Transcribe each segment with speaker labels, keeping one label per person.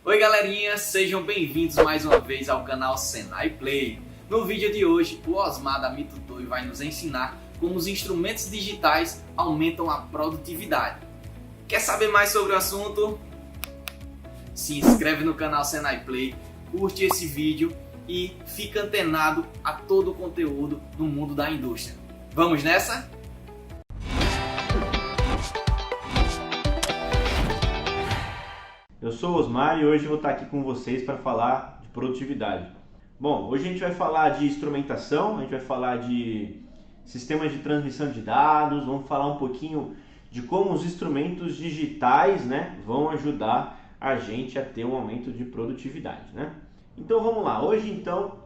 Speaker 1: Oi galerinha, sejam bem-vindos mais uma vez ao canal Senai Play. No vídeo de hoje, o Osmar da Mitutoyo vai nos ensinar como os instrumentos digitais aumentam a produtividade. Quer saber mais sobre o assunto? Se inscreve no canal Senai Play, curte esse vídeo e fica antenado a todo o conteúdo do mundo da indústria. Vamos nessa?
Speaker 2: Eu sou o Osmar e hoje vou estar aqui com vocês para falar de produtividade. Bom, hoje a gente vai falar de instrumentação, a gente vai falar de sistemas de transmissão de dados, vamos falar um pouquinho de como os instrumentos digitais, vão ajudar a gente a ter um aumento de produtividade, Então vamos lá, hoje então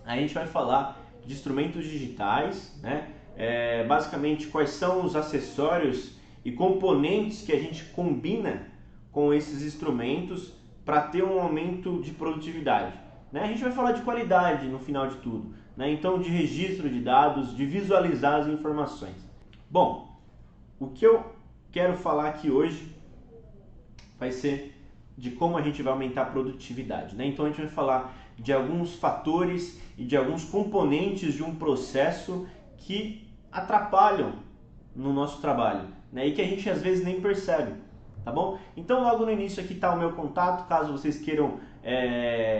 Speaker 2: a gente vai falar de instrumentos digitais, basicamente quais são os acessórios e componentes que a gente combina com esses instrumentos para ter um aumento de produtividade. A gente vai falar de qualidade no final de tudo, então de registro de dados, de visualizar as informações. Bom, o que eu quero falar aqui hoje vai ser de como a gente vai aumentar a produtividade. Então a gente vai falar de alguns fatores e de alguns componentes de um processo que atrapalham no nosso trabalho, e que a gente às vezes nem percebe. Tá bom? Então logo no início aqui está o meu contato, caso vocês queiram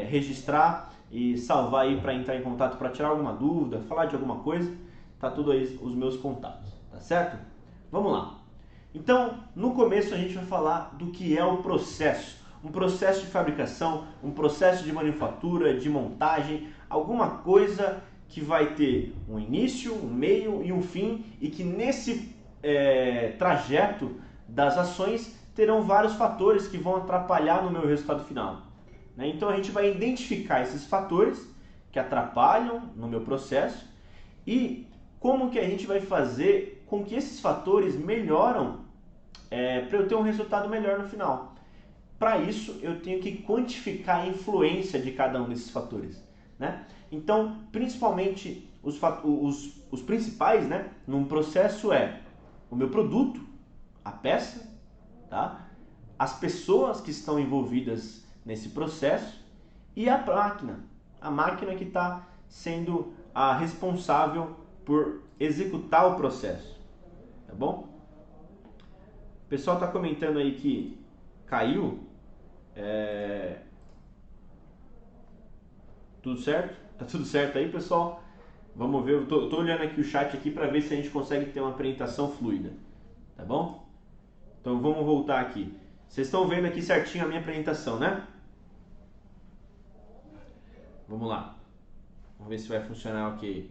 Speaker 2: registrar e salvar aí para entrar em contato para tirar alguma dúvida, falar de alguma coisa, tá tudo aí os meus contatos, tá certo? Vamos lá. Então, no começo a gente vai falar do que é o processo. Um processo de fabricação, um processo de manufatura, de montagem, alguma coisa que vai ter um início, um meio e um fim e que nesse trajeto das ações terão vários fatores que vão atrapalhar no meu resultado final. Então a gente vai identificar esses fatores que atrapalham no meu processo e como que a gente vai fazer com que esses fatores melhoram para eu ter um resultado melhor no final. Para isso eu tenho que quantificar a influência de cada um desses fatores. Então, principalmente os principais num processo é o meu produto, a peça, as pessoas que estão envolvidas nesse processo e a máquina que está sendo a responsável por executar o processo, tá bom? O pessoal está comentando aí que caiu, tudo certo? Tá tudo certo aí, pessoal? Vamos ver, eu tô olhando aqui o chat aqui para ver se a gente consegue ter uma apresentação fluida, tá bom? Então vamos voltar aqui. Vocês estão vendo aqui certinho a minha apresentação, Vamos lá. Vamos ver se vai funcionar ok.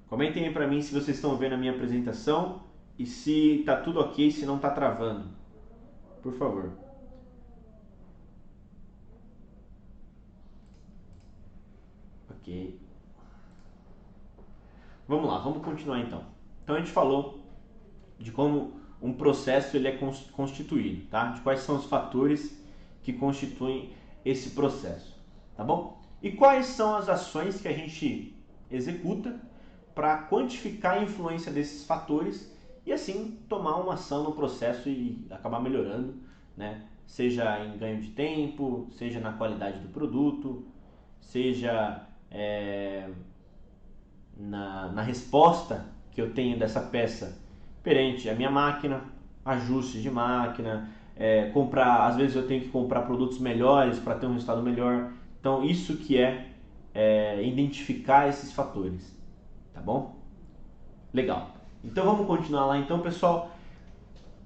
Speaker 2: Comentem aí pra mim se vocês estão vendo a minha apresentação e se tá tudo ok, se não tá travando. Por favor. Ok. Vamos lá, vamos continuar então. Então a gente falou de como um processo ele é constituído, de quais são os fatores que constituem esse processo, tá bom? E quais são as ações que a gente executa para quantificar a influência desses fatores e assim tomar uma ação no processo e acabar melhorando, seja em ganho de tempo, seja na qualidade do produto, seja na resposta que eu tenho dessa peça perante a minha máquina, ajustes de máquina, às vezes eu tenho que comprar produtos melhores para ter um resultado melhor. Então isso que é identificar esses fatores, tá bom? Legal. Então vamos continuar lá então, pessoal.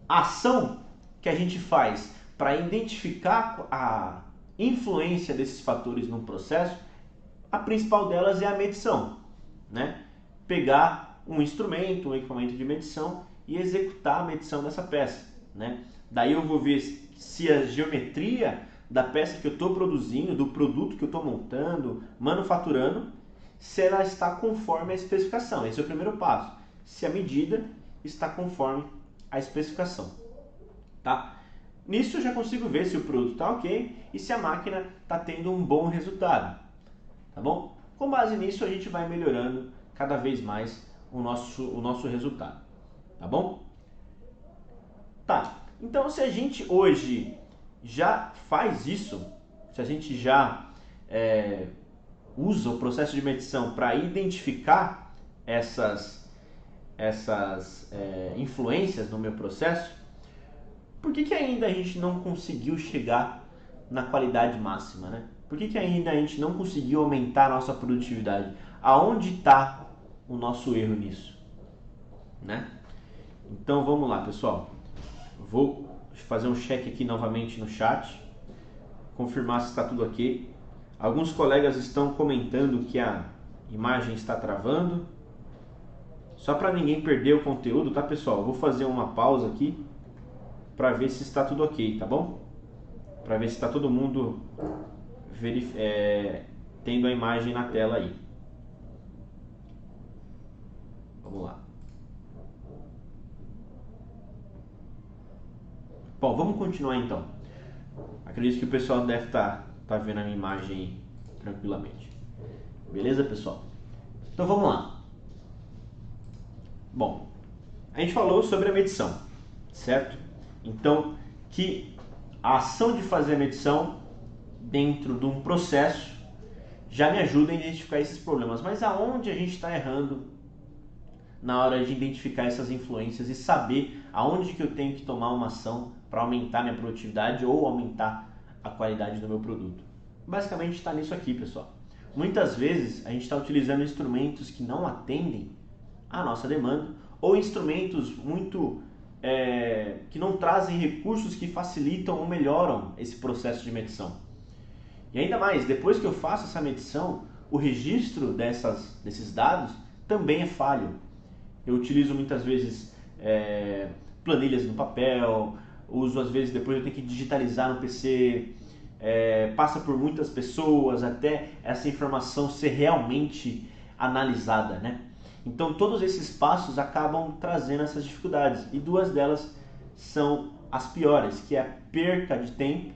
Speaker 2: A ação que a gente faz para identificar a influência desses fatores no processo, a principal delas é a medição, Pegar um instrumento, um equipamento de medição e executar a medição dessa peça, Daí eu vou ver se a geometria da peça que eu estou produzindo, do produto que eu estou montando, manufaturando, se ela está conforme a especificação. Esse é o primeiro passo. Se a medida está conforme a especificação, Nisso eu já consigo ver se o produto está ok e se a máquina está tendo um bom resultado, tá bom? Com base nisso a gente vai melhorando cada vez mais o nosso resultado, tá bom? Então se a gente hoje já faz isso, se a gente já usa o processo de medição para identificar essas influências no meu processo, por que ainda a gente não conseguiu chegar na qualidade máxima, né? Por que ainda a gente não conseguiu aumentar a nossa produtividade? Aonde está o nosso erro nisso, né? Então vamos lá, pessoal. Vou fazer um check aqui novamente no chat, confirmar se está tudo ok. Alguns colegas estão comentando que a imagem está travando. Só para ninguém perder o conteúdo, tá, pessoal? Eu vou fazer uma pausa aqui para ver se está tudo ok, tá bom? Para ver se está todo mundo tendo a imagem na tela aí. Vamos lá. Bom, vamos continuar então. Acredito que o pessoal deve estar vendo a minha imagem aí tranquilamente. Beleza, pessoal? Então vamos lá. Bom, a gente falou sobre a medição, certo? Então, que a ação de fazer a medição dentro de um processo já me ajuda a identificar esses problemas. Mas aonde a gente está errando na hora de identificar essas influências e saber aonde que eu tenho que tomar uma ação para aumentar minha produtividade ou aumentar a qualidade do meu produto? Basicamente está nisso aqui, pessoal. Muitas vezes a gente está utilizando instrumentos que não atendem à nossa demanda ou instrumentos muito que não trazem recursos que facilitam ou melhoram esse processo de medição. E ainda mais, depois que eu faço essa medição, o registro desses dados também é falho. Eu utilizo muitas vezes planilhas no papel, uso às vezes depois eu tenho que digitalizar no PC, passa por muitas pessoas até essa informação ser realmente analisada, né? Então todos esses passos acabam trazendo essas dificuldades e duas delas são as piores, que é a perca de tempo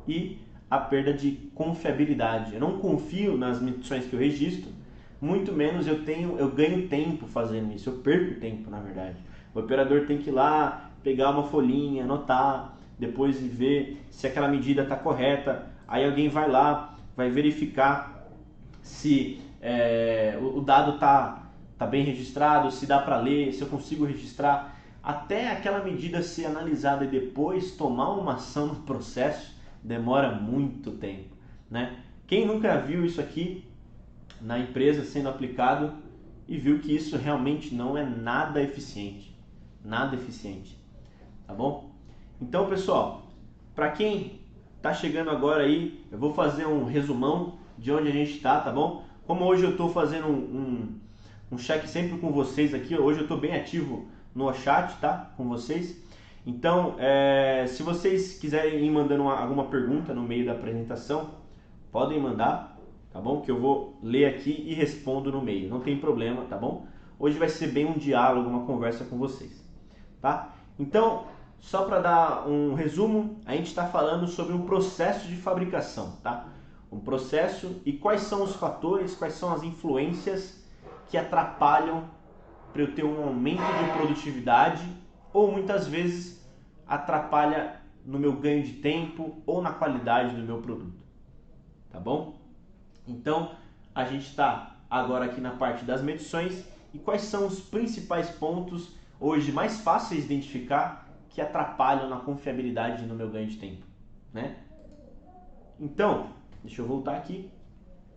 Speaker 2: e a perda de confiabilidade. Eu não confio nas medições que eu registro, muito menos eu ganho tempo fazendo isso, eu perco tempo na verdade. O operador tem que ir lá, pegar uma folhinha, anotar, depois ver se aquela medida está correta, aí alguém vai lá, vai verificar se o dado está bem registrado, se dá para ler, se eu consigo registrar, até aquela medida ser analisada e depois tomar uma ação no processo, demora muito tempo, né? Quem nunca viu isso aqui na empresa sendo aplicado e viu que isso realmente não é nada eficiente, tá bom? Então, pessoal, para quem está chegando agora aí, eu vou fazer um resumão de onde a gente está, tá bom? Como hoje eu estou fazendo um check sempre com vocês aqui, hoje eu estou bem ativo no chat, tá? Com vocês. Então, se vocês quiserem ir mandando alguma pergunta no meio da apresentação, podem mandar, tá bom? Que eu vou ler aqui e respondo no meio, não tem problema, tá bom? Hoje vai ser bem um diálogo, uma conversa com vocês, tá? Então, só para dar um resumo, a gente está falando sobre um processo de fabricação, tá? Um processo e quais são os fatores, quais são as influências que atrapalham para eu ter um aumento de produtividade ou muitas vezes atrapalha no meu ganho de tempo ou na qualidade do meu produto, tá bom? Então, a gente está agora aqui na parte das medições e quais são os principais pontos hoje mais fáceis de identificar que atrapalham na confiabilidade no meu ganho de tempo, né? Então, deixa eu voltar aqui.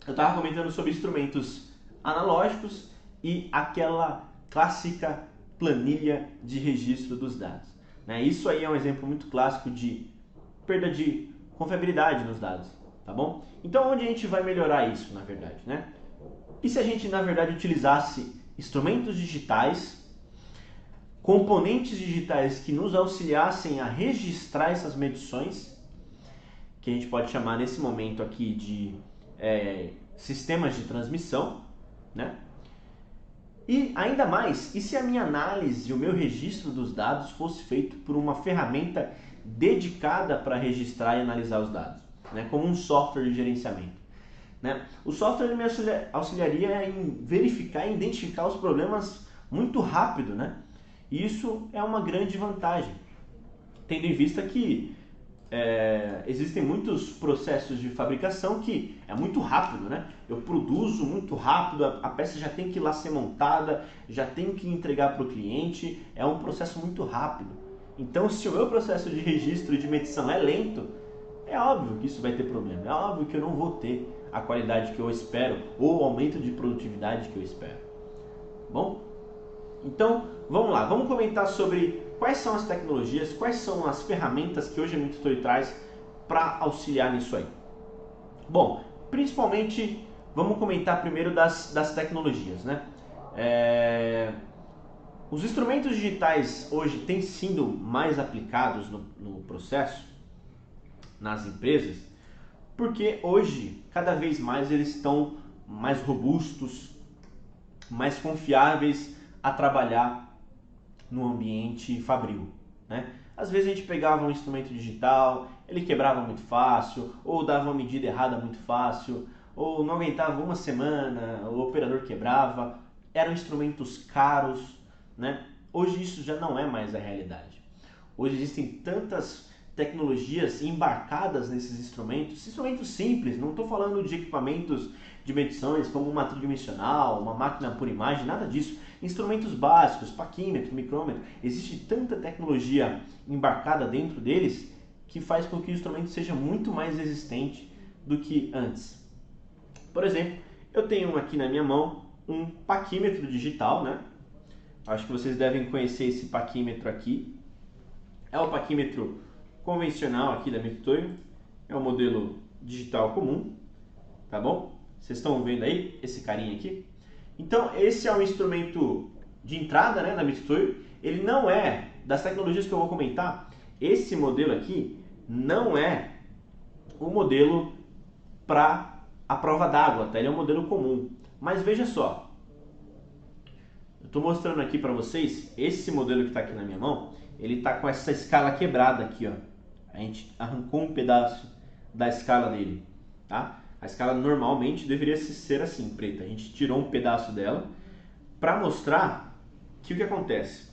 Speaker 2: Eu estava comentando sobre instrumentos analógicos e aquela clássica planilha de registro dos dados, né? Isso aí é um exemplo muito clássico de perda de confiabilidade nos dados, tá bom? Então, onde a gente vai melhorar isso, na verdade, né? E se a gente, na verdade, utilizasse instrumentos digitais, componentes digitais que nos auxiliassem a registrar essas medições, que a gente pode chamar nesse momento aqui de sistemas de transmissão, né? E ainda mais, e se a minha análise e o meu registro dos dados fosse feito por uma ferramenta dedicada para registrar e analisar os dados, né? Como um software de gerenciamento, né? O software me auxiliaria em verificar e identificar os problemas muito rápido, né? E isso é uma grande vantagem, tendo em vista que existem muitos processos de fabricação que é muito rápido, né? Eu produzo muito rápido, a peça já tem que ir lá ser montada, já tem que entregar para o cliente, é um processo muito rápido. Então, se o meu processo de registro e de medição é lento, é óbvio que isso vai ter problema, é óbvio que eu não vou ter a qualidade que eu espero ou o aumento de produtividade que eu espero. Bom, então vamos lá, vamos comentar sobre quais são as tecnologias, quais são as ferramentas que hoje a Mitutoyo traz para auxiliar nisso aí. Bom, principalmente vamos comentar primeiro das tecnologias, né? Os instrumentos digitais hoje têm sido mais aplicados no processo, nas empresas, porque hoje cada vez mais eles estão mais robustos, mais confiáveis a trabalhar no ambiente fabril, né? Às vezes a gente pegava um instrumento digital, ele quebrava muito fácil, ou dava uma medida errada muito fácil, ou não aguentava uma semana, o operador quebrava, eram instrumentos caros, né? Hoje isso já não é mais a realidade. Hoje existem tantas tecnologias embarcadas nesses instrumentos simples, não estou falando de equipamentos de medições como uma tridimensional, uma máquina por imagem, nada disso. Instrumentos básicos, paquímetro, micrômetro, existe tanta tecnologia embarcada dentro deles que faz com que o instrumento seja muito mais resistente do que antes. Por exemplo, eu tenho aqui na minha mão um paquímetro digital, né? Acho que vocês devem conhecer esse paquímetro aqui. É o paquímetro convencional aqui da Mitutoyo, é o modelo digital comum, tá bom? Vocês estão vendo aí esse carinha aqui? Então esse é um instrumento de entrada, né, da Mitutoyo. Ele não é, das tecnologias que eu vou comentar, esse modelo aqui não é o modelo para a prova d'água, tá? Ele é um modelo comum. Mas veja só, eu estou mostrando aqui para vocês, esse modelo que está aqui na minha mão, ele está com essa escala quebrada aqui, ó. A gente arrancou um pedaço da escala dele, tá? A escala normalmente deveria ser assim, preta. A gente tirou um pedaço dela para mostrar que o que acontece?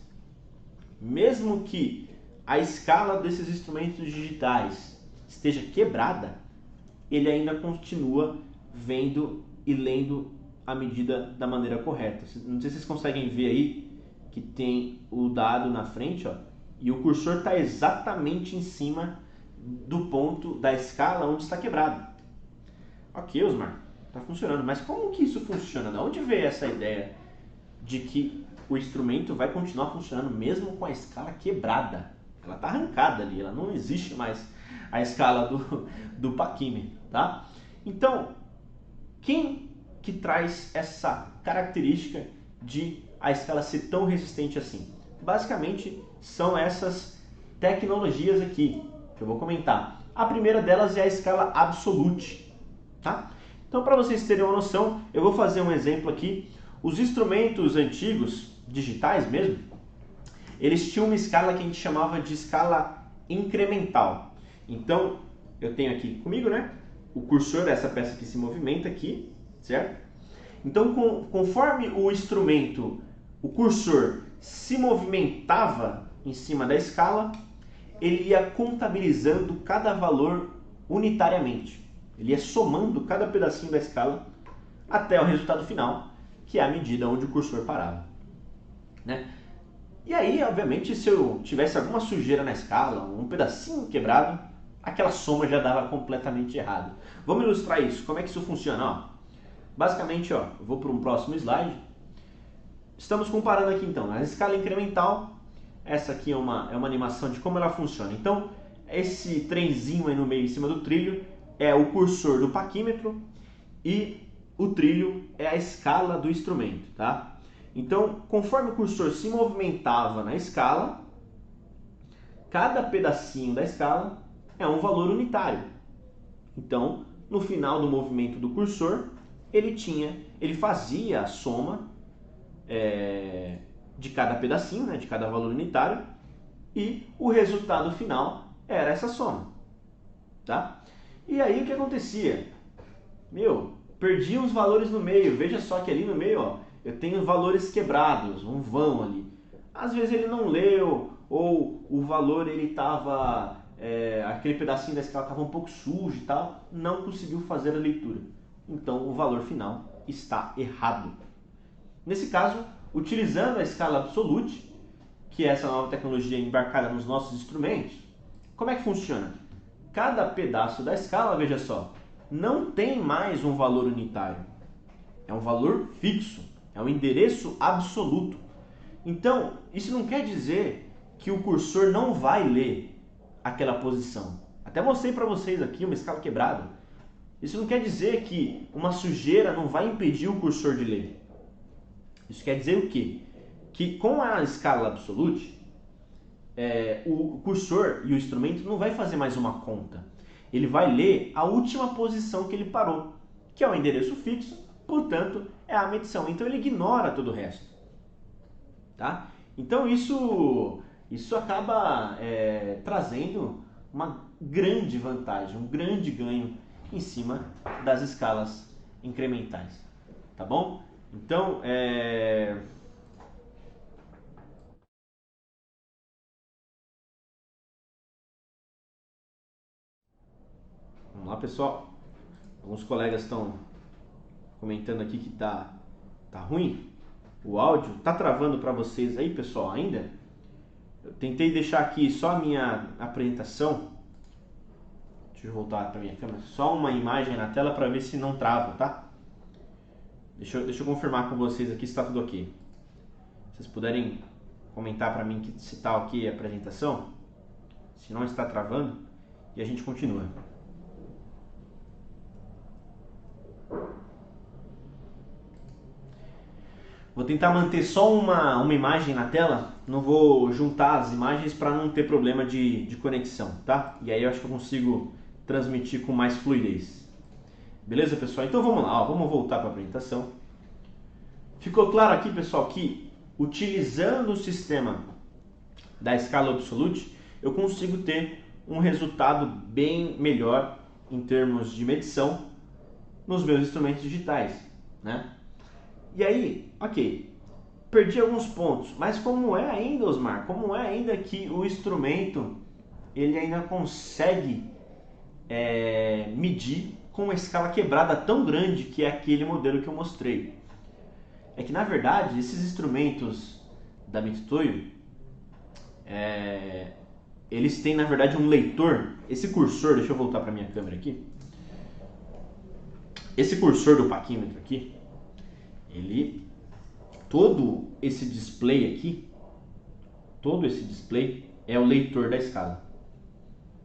Speaker 2: Mesmo que a escala desses instrumentos digitais esteja quebrada, ele ainda continua vendo e lendo a medida da maneira correta. Não sei se vocês conseguem ver aí que tem o dado na frente, ó, e o cursor está exatamente em cima do ponto da escala onde está quebrado. Ok, Osmar, está funcionando, mas como que isso funciona? De onde veio essa ideia de que o instrumento vai continuar funcionando mesmo com a escala quebrada? Ela está arrancada ali, ela não existe mais a escala do paquímetro, tá? Então, quem que traz essa característica de a escala ser tão resistente assim? Basicamente, são essas tecnologias aqui que eu vou comentar. A primeira delas é a escala Absolute. Tá? Então, para vocês terem uma noção, eu vou fazer um exemplo aqui. Os instrumentos antigos, digitais mesmo, eles tinham uma escala que a gente chamava de escala incremental. Então, eu tenho aqui comigo, né, o cursor dessa peça que se movimenta aqui, certo? Então, conforme o instrumento, o cursor se movimentava em cima da escala, ele ia contabilizando cada valor unitariamente. Ele ia somando cada pedacinho da escala até o resultado final, que é a medida onde o cursor parava, né? E aí, obviamente, se eu tivesse alguma sujeira na escala, um pedacinho quebrado, aquela soma já dava completamente errado. Vamos ilustrar isso. Como é que isso funciona? Ó, basicamente, ó, eu vou para um próximo slide. Estamos comparando aqui, então, a escala incremental. Essa aqui é uma animação de como ela funciona. Então, esse trenzinho aí no meio, em cima do trilho, é o cursor do paquímetro e o trilho é a escala do instrumento, tá? Então, conforme o cursor se movimentava na escala, cada pedacinho da escala é um valor unitário. Então, no final do movimento do cursor, ele fazia a soma de cada pedacinho, né, de cada valor unitário, e o resultado final era essa soma, tá? E aí o que acontecia? Perdi uns valores no meio. Veja só que ali no meio, ó, eu tenho valores quebrados, um vão ali. Às vezes ele não leu, ou o valor ele estava aquele pedacinho da escala estava um pouco sujo e tal, não conseguiu fazer a leitura. Então o valor final está errado. Nesse caso, utilizando a escala absolute, que é essa nova tecnologia embarcada nos nossos instrumentos, como é que funciona? Cada pedaço da escala, veja só, não tem mais um valor unitário. É um valor fixo, é um endereço absoluto. Então, isso não quer dizer que o cursor não vai ler aquela posição. Até mostrei para vocês aqui uma escala quebrada. Isso não quer dizer que uma sujeira não vai impedir o cursor de ler. Isso quer dizer o quê? Que com a escala absolute, o cursor e o instrumento não vai fazer mais uma conta. Ele vai ler a última posição que ele parou, que é o endereço fixo, portanto, é a medição. Então ele ignora todo o resto. Tá? Então isso acaba trazendo uma grande vantagem, um grande ganho em cima das escalas incrementais. Tá bom? Então, vamos lá, pessoal. Alguns colegas estão comentando aqui que tá ruim o áudio. Tá travando para vocês aí, pessoal, ainda? Eu tentei deixar aqui só a minha apresentação. Deixa eu voltar para minha câmera. Só uma imagem na tela para ver se não trava, tá? Deixa eu confirmar com vocês aqui se está tudo ok. Se vocês puderem comentar para mim se está ok a apresentação, se não está travando, e a gente continua. Vou tentar manter só uma imagem na tela, não vou juntar as imagens para não ter problema de conexão, tá? E aí eu acho que eu consigo transmitir com mais fluidez. Beleza, pessoal? Então vamos lá, vamos voltar para a apresentação. Ficou claro aqui, pessoal, que utilizando o sistema da escala absolute, eu consigo ter um resultado bem melhor em termos de medição nos meus instrumentos digitais, né? E aí, ok, perdi alguns pontos, mas como é ainda, Osmar, como é ainda que o instrumento ele ainda consegue medir com uma escala quebrada tão grande que é aquele modelo que eu mostrei? É que na verdade esses instrumentos da Mitutoyo, eles têm na verdade um leitor. Esse cursor, deixa eu voltar para minha câmera aqui. Esse cursor do paquímetro aqui, todo esse display aqui, todo esse display é o leitor da escala,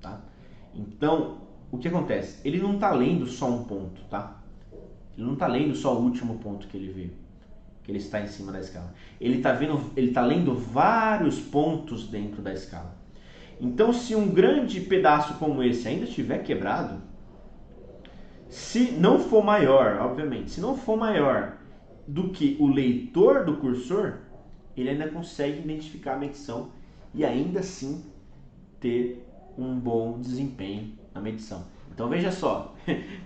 Speaker 2: tá? Então, o que acontece? Ele não está lendo só um ponto, tá? Ele não está lendo só o último ponto que ele vê, que ele está em cima da escala. Ele está lendo vários pontos dentro da escala. Então, se um grande pedaço como esse ainda estiver quebrado, se não for maior, obviamente, se não for maior do que o leitor do cursor, ele ainda consegue identificar a medição e ainda assim ter um bom desempenho na medição. Então veja só,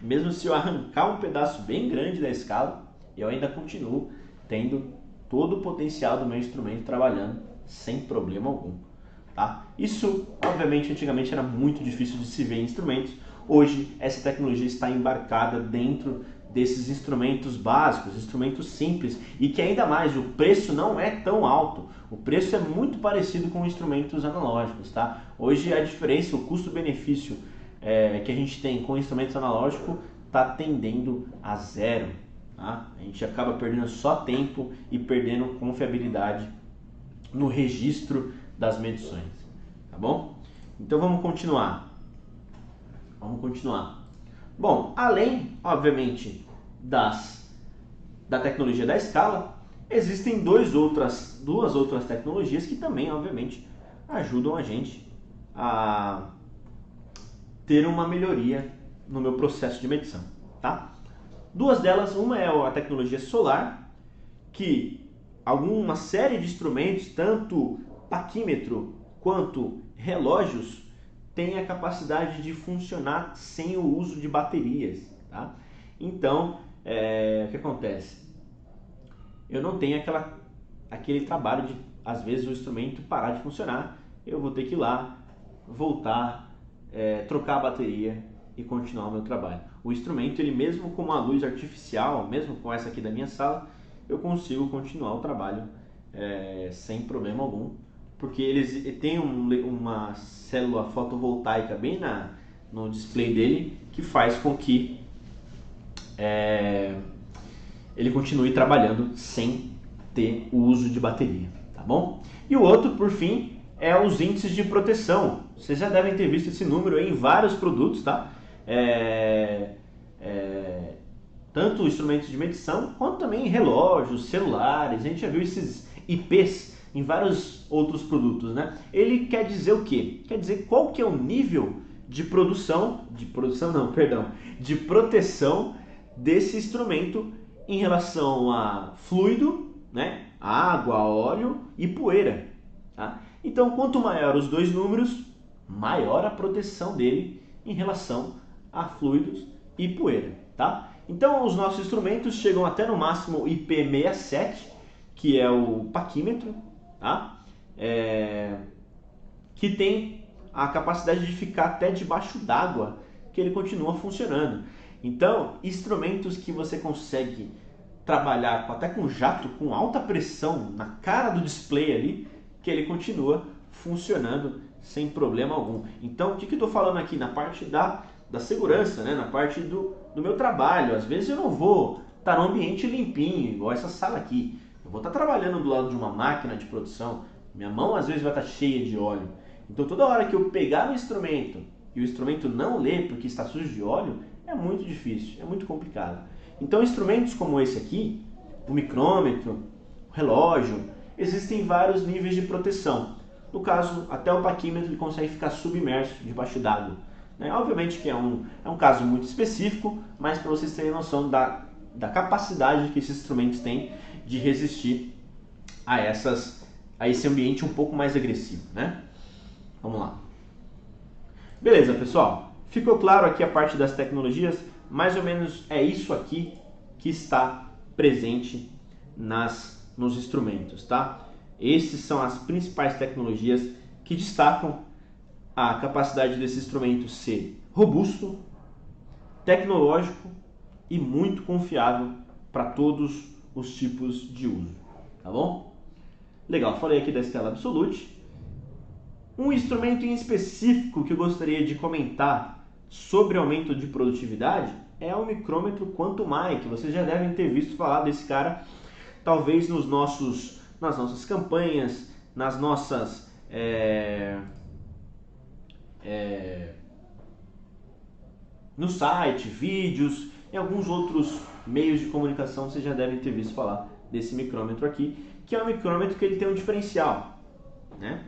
Speaker 2: mesmo se eu arrancar um pedaço bem grande da escala, eu ainda continuo tendo todo o potencial do meu instrumento trabalhando sem problema algum. Tá? Isso, obviamente, antigamente era muito difícil de se ver em instrumentos. Hoje, essa tecnologia está embarcada dentro desses instrumentos básicos, instrumentos simples, e que ainda mais, o preço não é tão alto. O preço é muito parecido com instrumentos analógicos, tá? Hoje a diferença, o custo-benefício que a gente tem com instrumentos analógicos está tendendo a zero, tá? A gente acaba perdendo só tempo e perdendo confiabilidade no registro das medições, tá bom? Então vamos continuar. Bom, além, obviamente, da tecnologia da escala, existem duas outras tecnologias que também, obviamente, ajudam a gente a ter uma melhoria no meu processo de medição, tá? Duas delas, uma é a tecnologia solar, que alguma série de instrumentos, tanto paquímetro quanto relógios, tem a capacidade de funcionar sem o uso de baterias, tá? Então, o que acontece? Eu não tenho aquele trabalho de, às vezes, o instrumento parar de funcionar, eu vou ter que ir lá, voltar, trocar a bateria e continuar o meu trabalho. O instrumento, ele mesmo com uma luz artificial, mesmo com essa aqui da minha sala, eu consigo continuar o trabalho sem problema algum, porque eles têm uma célula fotovoltaica bem no display dele, que faz com que ele continue trabalhando sem ter o uso de bateria, tá bom? E o outro, por fim, é os índices de proteção. Vocês já devem ter visto esse número aí em vários produtos, tá? Tanto instrumentos de medição, quanto também relógios, celulares. A gente já viu esses IPs em vários outros produtos, né? Ele quer dizer o quê? Quer dizer qual que é o nível de proteção desse instrumento em relação a fluido, né? Água, óleo e poeira, tá? Então, quanto maior os dois números, maior a proteção dele em relação a fluidos e poeira, tá? Então, os nossos instrumentos chegam até no máximo IP67, que é o paquímetro, tá? Que tem a capacidade de ficar até debaixo d'água, que ele continua funcionando. Então, instrumentos que você consegue trabalhar até com jato, com alta pressão na cara do display ali, que ele continua funcionando sem problema algum. Então, o que eu estou falando aqui? Na parte da segurança, né? Na parte do meu trabalho. Às vezes eu não vou estar num ambiente limpinho, igual essa sala aqui. Eu vou estar trabalhando do lado de uma máquina de produção. Minha mão às vezes vai estar cheia de óleo. Então, toda hora que eu pegar no instrumento e o instrumento não ler porque está sujo de óleo, é muito difícil, é muito complicado. Então, instrumentos como esse aqui, o micrômetro, o relógio, existem vários níveis de proteção. No caso, até o paquímetro ele consegue ficar submerso debaixo d'água, né? Obviamente que é um caso muito específico, mas para vocês terem noção da capacidade que esses instrumentos têm de resistir a esse ambiente um pouco mais agressivo, né? Vamos lá. Beleza, pessoal? Ficou claro aqui a parte das tecnologias? Mais ou menos é isso aqui que está presente nos instrumentos, tá? Essas são as principais tecnologias que destacam a capacidade desse instrumento ser robusto, tecnológico e muito confiável para todos os tipos de uso, tá bom? Legal, falei aqui da Stella Absolute. Um instrumento em específico que eu gostaria de comentar sobre aumento de produtividade é o micrômetro Quantum-Mic, que vocês já devem ter visto falar desse cara, talvez nas nossas campanhas, nas nossas no site, vídeos, em alguns outros meios de comunicação vocês já devem ter visto falar desse micrômetro aqui, que é um micrômetro que ele tem um diferencial, né?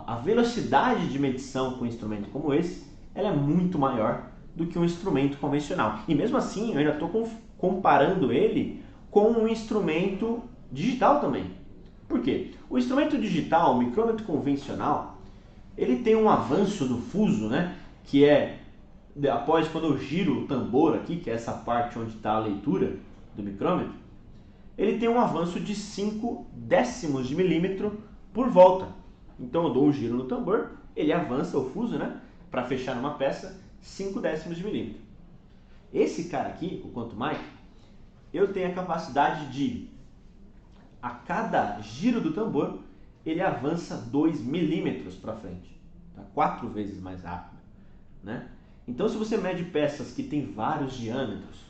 Speaker 2: A velocidade de medição com um instrumento como esse, ela é muito maior do que um instrumento convencional. E mesmo assim, eu ainda estou comparando ele com um instrumento digital também. Por quê? O instrumento digital, o micrômetro convencional, ele tem um avanço do fuso, né? Que é após quando eu giro o tambor aqui, que é essa parte onde está a leitura do micrômetro, ele tem um avanço de 5 décimos de milímetro por volta. Então eu dou um giro no tambor, ele avança o fuso, né? Para fechar numa peça, 5 décimos de milímetro. Esse cara aqui, o Quantum-Mic, eu tenho a capacidade de, a cada giro do tambor, ele avança 2 milímetros para frente. Tá? 4 vezes mais rápido, né? Então, se você mede peças que têm vários diâmetros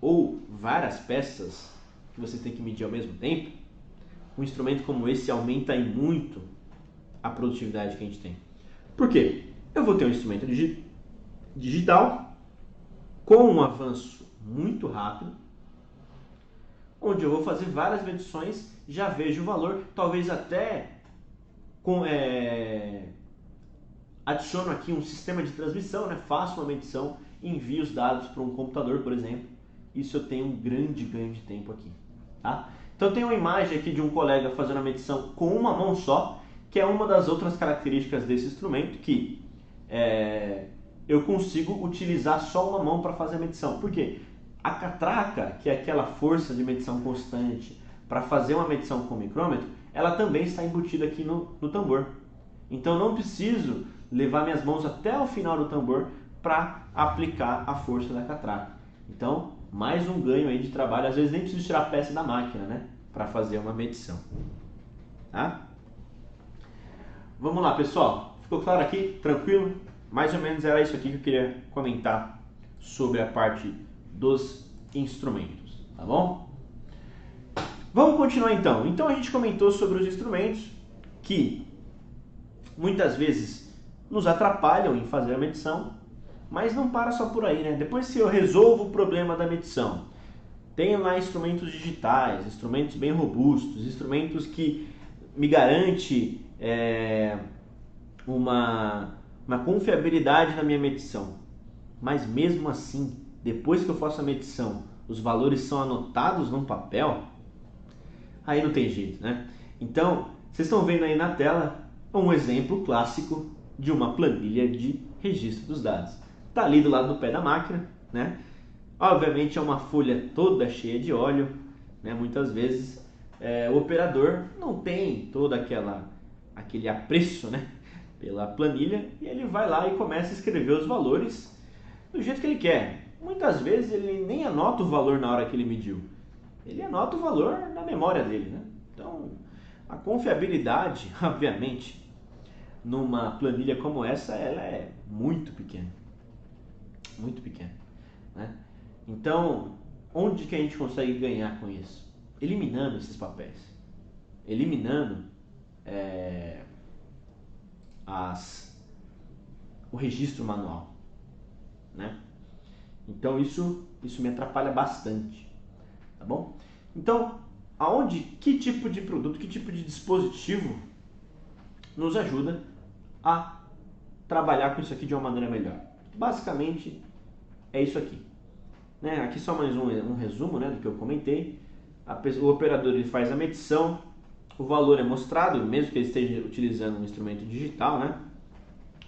Speaker 2: ou várias peças que você tem que medir ao mesmo tempo, um instrumento como esse aumenta aí muito a produtividade que a gente tem. Por quê? Eu vou ter um instrumento digital com um avanço muito rápido, onde eu vou fazer várias medições, já vejo o valor, talvez até adiciono aqui um sistema de transmissão, né? Faço uma medição, envio os dados para um computador, por exemplo. Isso eu tenho um grande ganho de tempo aqui, tá? Então eu tenho uma imagem aqui de um colega fazendo a medição com uma mão só, que é uma das outras características desse instrumento, que eu consigo utilizar só uma mão para fazer a medição. Por quê? A catraca, que é aquela força de medição constante para fazer uma medição com o micrômetro, ela também está embutida aqui no tambor. Então não preciso levar minhas mãos até o final do tambor para aplicar a força da catraca. Então, mais um ganho aí de trabalho. Às vezes nem preciso tirar a peça da máquina, né, para fazer uma medição. Tá? Vamos lá, pessoal. Ficou claro aqui? Tranquilo? Mais ou menos era isso aqui que eu queria comentar sobre a parte dos instrumentos, tá bom? Vamos continuar então. Então a gente comentou sobre os instrumentos que muitas vezes nos atrapalham em fazer a medição, mas não para só por aí, né? Depois que eu resolvo o problema da medição, tenho lá instrumentos digitais, instrumentos bem robustos, instrumentos que me garante uma confiabilidade na minha medição. Mas mesmo assim, depois que eu faço a medição, os valores são anotados num papel, aí não tem jeito, né? Então, vocês estão vendo aí na tela um exemplo clássico de uma planilha de registro dos dados. Está ali do lado do pé da máquina, né? Obviamente é uma folha toda cheia de óleo, né? Muitas vezes o operador não tem todo aquele apreço, né, pela planilha, e ele vai lá e começa a escrever os valores do jeito que ele quer. Muitas vezes ele nem anota o valor na hora que ele mediu, ele anota o valor na memória dele, né? Então, a confiabilidade, obviamente, numa planilha como essa, ela é muito pequena, né? Então, onde que a gente consegue ganhar com isso? Eliminando esses papéis, eliminando o registro manual, né? Então isso me atrapalha bastante, tá bom? Então, que tipo de produto, que tipo de dispositivo nos ajuda a trabalhar com isso aqui de uma maneira melhor? Basicamente é isso aqui, né? Aqui só mais um resumo, né, do que eu comentei. O operador ele faz a medição, o valor é mostrado, mesmo que ele esteja utilizando um instrumento digital, né?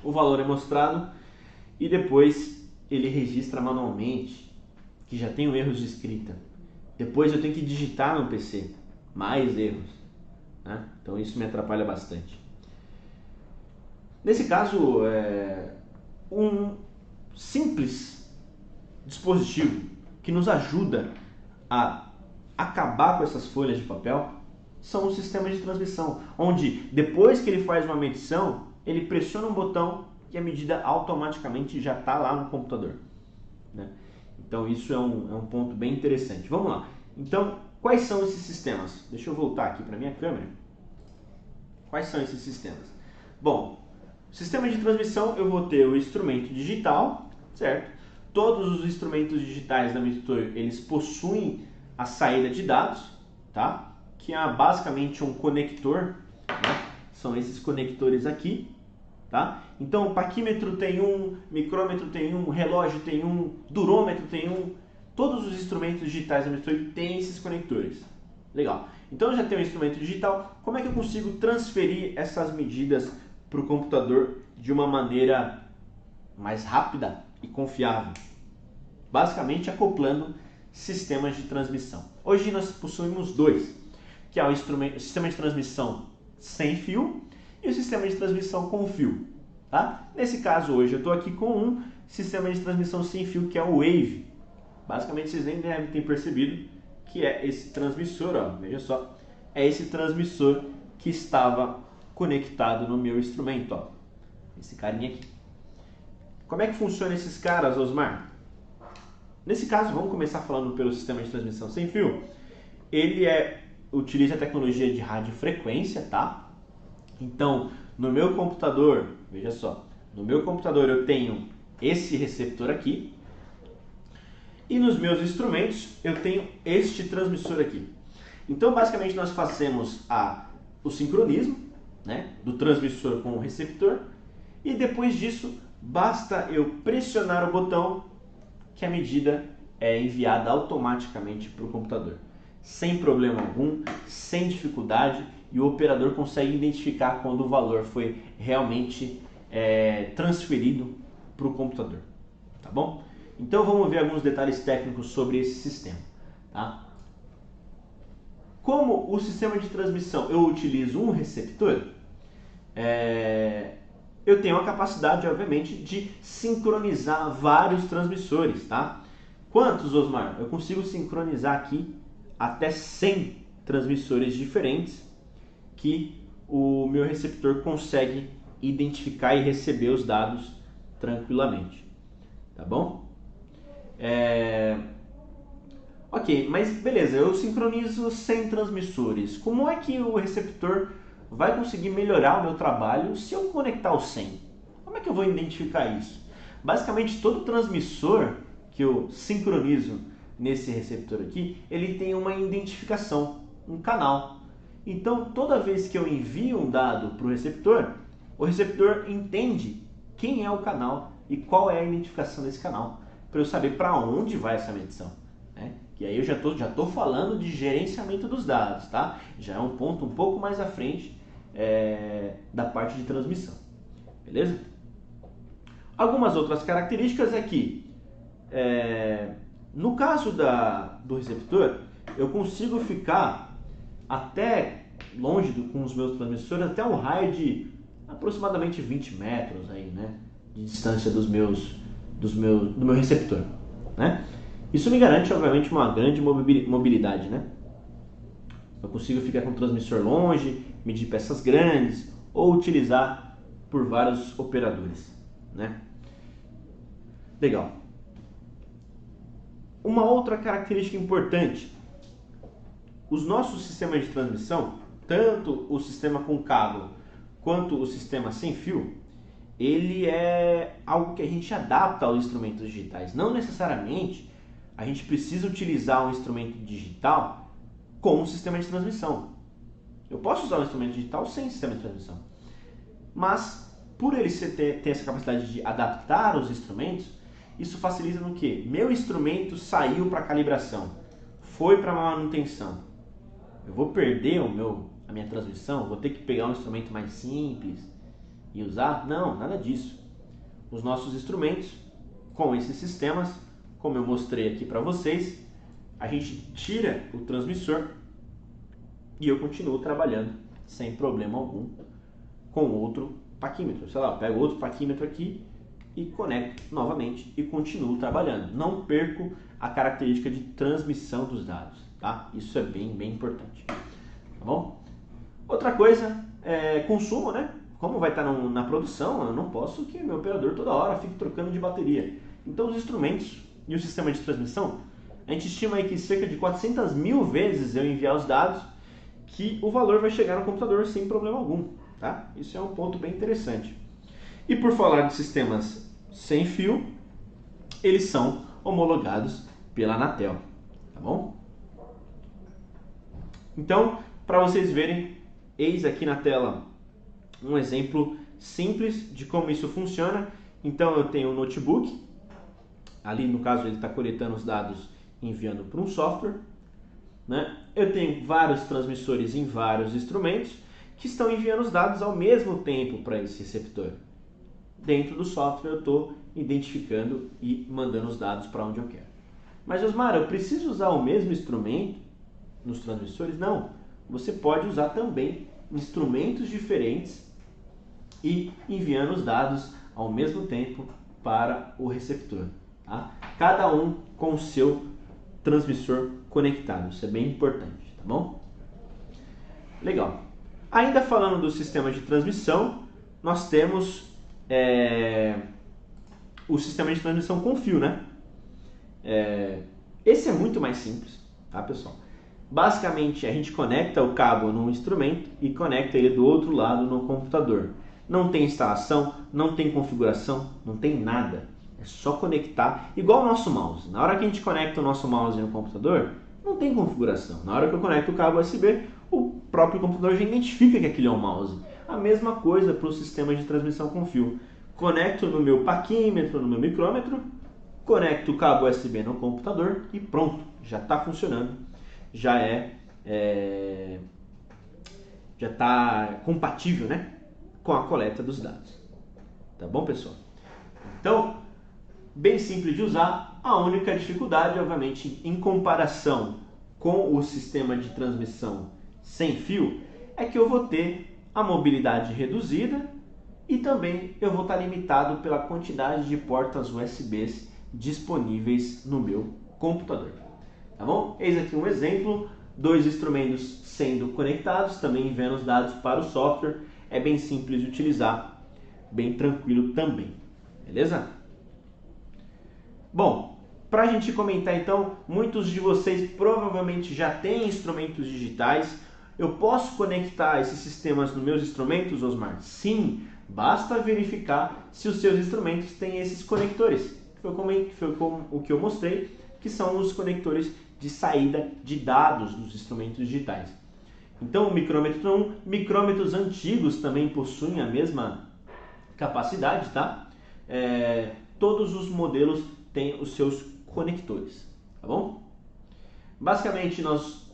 Speaker 2: O valor é mostrado e depois ele registra manualmente, que já tem erros de escrita. Depois eu tenho que digitar no PC, mais erros, né? Então isso me atrapalha bastante. Nesse caso, um simples dispositivo que nos ajuda a acabar com essas folhas de papel são os sistemas de transmissão, onde depois que ele faz uma medição, ele pressiona um botão e a medida automaticamente já está lá no computador, né? Então isso é um ponto bem interessante. Vamos lá. Então, quais são esses sistemas? Deixa eu voltar aqui para a minha câmera. Quais são esses sistemas? Bom, sistema de transmissão, eu vou ter o instrumento digital, certo? Todos os instrumentos digitais da Mitutoyo, eles possuem a saída de dados, tá? Que é basicamente um conector, né? São esses conectores aqui, tá? Então o paquímetro tem um, micrômetro tem um, relógio tem um, durômetro tem um. Todos os instrumentos digitais da Mitutoyo têm esses conectores. Legal. Então eu já tenho um instrumento digital. Como é que eu consigo transferir essas medidas para o computador de uma maneira mais rápida e confiável? Basicamente acoplando sistemas de transmissão. Hoje nós possuímos dois, que é o sistema de transmissão sem fio e o sistema de transmissão com fio, tá? Nesse caso hoje eu estou aqui com um sistema de transmissão sem fio, que é o Wave. Basicamente vocês nem devem ter percebido que é esse transmissor, ó, veja só, é esse transmissor que estava conectado no meu instrumento, ó, esse carinha aqui. Como é que funciona esses caras, Osmar? Nesse caso, vamos começar falando pelo sistema de transmissão sem fio. Ele utiliza a tecnologia de radiofrequência, tá? Então, no meu computador, veja só, no meu computador eu tenho esse receptor aqui e nos meus instrumentos eu tenho este transmissor aqui. Então, basicamente, nós fazemos o sincronismo, né, do transmissor com o receptor, e depois disso basta eu pressionar o botão que a medida é enviada automaticamente para o computador, sem problema algum, sem dificuldade, e o operador consegue identificar quando o valor foi realmente transferido para o computador, tá bom? Então vamos ver alguns detalhes técnicos sobre esse sistema, tá? Como o sistema de transmissão eu utilizo um receptor, eu tenho a capacidade, obviamente, de sincronizar vários transmissores, tá? Quantos, Osmar? Eu consigo sincronizar aqui até 100 transmissores diferentes que o meu receptor consegue identificar e receber os dados tranquilamente, tá bom? Ok, mas beleza, eu sincronizo 100 transmissores. Como é que o receptor vai conseguir melhorar o meu trabalho se eu conectar os 100? Como é que eu vou identificar isso? Basicamente, todo transmissor que eu sincronizo nesse receptor aqui, ele tem uma identificação, um canal. Então, toda vez que eu envio um dado para o receptor entende quem é o canal e qual é a identificação desse canal, para eu saber para onde vai essa medição. Né? E aí eu já tô falando de gerenciamento dos dados, tá? Já é um ponto um pouco mais à frente da parte de transmissão, beleza? Algumas outras características é que, no caso do receptor, eu consigo ficar até longe com os meus transmissores, até um raio de aproximadamente 20 metros aí, né, de distância do meu receptor, né? Isso me garante, obviamente, uma grande mobilidade, né? Eu consigo ficar com o transmissor longe, medir peças grandes ou utilizar por vários operadores, né? Legal. Uma outra característica importante: os nossos sistemas de transmissão, tanto o sistema com cabo quanto o sistema sem fio, ele é algo que a gente adapta aos instrumentos digitais. Não necessariamente a gente precisa utilizar um instrumento digital com um sistema de transmissão. Eu posso usar um instrumento digital sem sistema de transmissão. Mas, por ele ter essa capacidade de adaptar os instrumentos, isso facilita no quê? Meu instrumento saiu para calibração, foi para manutenção. Eu vou perder a minha transmissão? Vou ter que pegar um instrumento mais simples e usar? Não, nada disso. Os nossos instrumentos, com esses sistemas, como eu mostrei aqui para vocês, a gente tira o transmissor e eu continuo trabalhando sem problema algum com outro paquímetro. Sei lá, eu pego outro paquímetro aqui e conecto novamente e continuo trabalhando. Não perco a característica de transmissão dos dados, tá? Isso é bem, bem importante, tá bom? Outra coisa é consumo, né? Como vai estar na produção, eu não posso que meu operador toda hora fique trocando de bateria. Então os instrumentos e o sistema de transmissão, a gente estima aí que cerca de 400 mil vezes eu enviar os dados, que o valor vai chegar no computador sem problema algum, tá? Isso é um ponto bem interessante. E por falar de sistemas sem fio, eles são homologados pela Anatel, tá bom? Então, para vocês verem, eis aqui na tela um exemplo simples de como isso funciona. Então eu tenho um notebook, ali no caso ele está coletando os dados e enviando para um software, né? Eu tenho vários transmissores em vários instrumentos que estão enviando os dados ao mesmo tempo para esse receptor. Dentro do software eu estou identificando e mandando os dados para onde eu quero. Mas Osmar, eu preciso usar o mesmo instrumento nos transmissores? Não, você pode usar também instrumentos diferentes e enviando os dados ao mesmo tempo para o receptor, tá? Cada um com o seu transmissor conectado, isso é bem importante, tá bom? Legal. Ainda falando do sistema de transmissão, nós temos o sistema de transmissão com fio, né? Esse é muito mais simples, tá, pessoal? Basicamente, a gente conecta o cabo no instrumento e conecta ele do outro lado no computador. Não tem instalação, não tem configuração, não tem nada. É só conectar, igual o nosso mouse. Na hora que a gente conecta o nosso mouse no computador, não tem configuração. Na hora que eu conecto o cabo USB, o próprio computador já identifica que aquele é um mouse. A mesma coisa para o sistema de transmissão com fio. Conecto no meu paquímetro, no meu micrômetro, conecto o cabo USB no computador e pronto, já está funcionando. Já está compatível, né, com a coleta dos dados. Tá bom, pessoal? Então, bem simples de usar. A única dificuldade, obviamente, em comparação com o sistema de transmissão sem fio, é que eu vou ter a mobilidade reduzida e também eu vou estar limitado pela quantidade de portas USBs disponíveis no meu computador. Tá bom? Eis aqui um exemplo, 2 instrumentos sendo conectados, também enviando os dados para o software. É bem simples de utilizar, bem tranquilo também. Beleza? Bom, para a gente comentar então, muitos de vocês provavelmente já têm instrumentos digitais. Eu posso conectar esses sistemas nos meus instrumentos, Osmar? Sim, basta verificar se os seus instrumentos têm esses conectores. Foi como o que eu mostrei, que são os conectores de saída de dados dos instrumentos digitais. Então, o micrômetro 1, micrômetros antigos também possuem a mesma capacidade, tá? Todos os modelos têm os seus conectores, tá bom? Basicamente, nós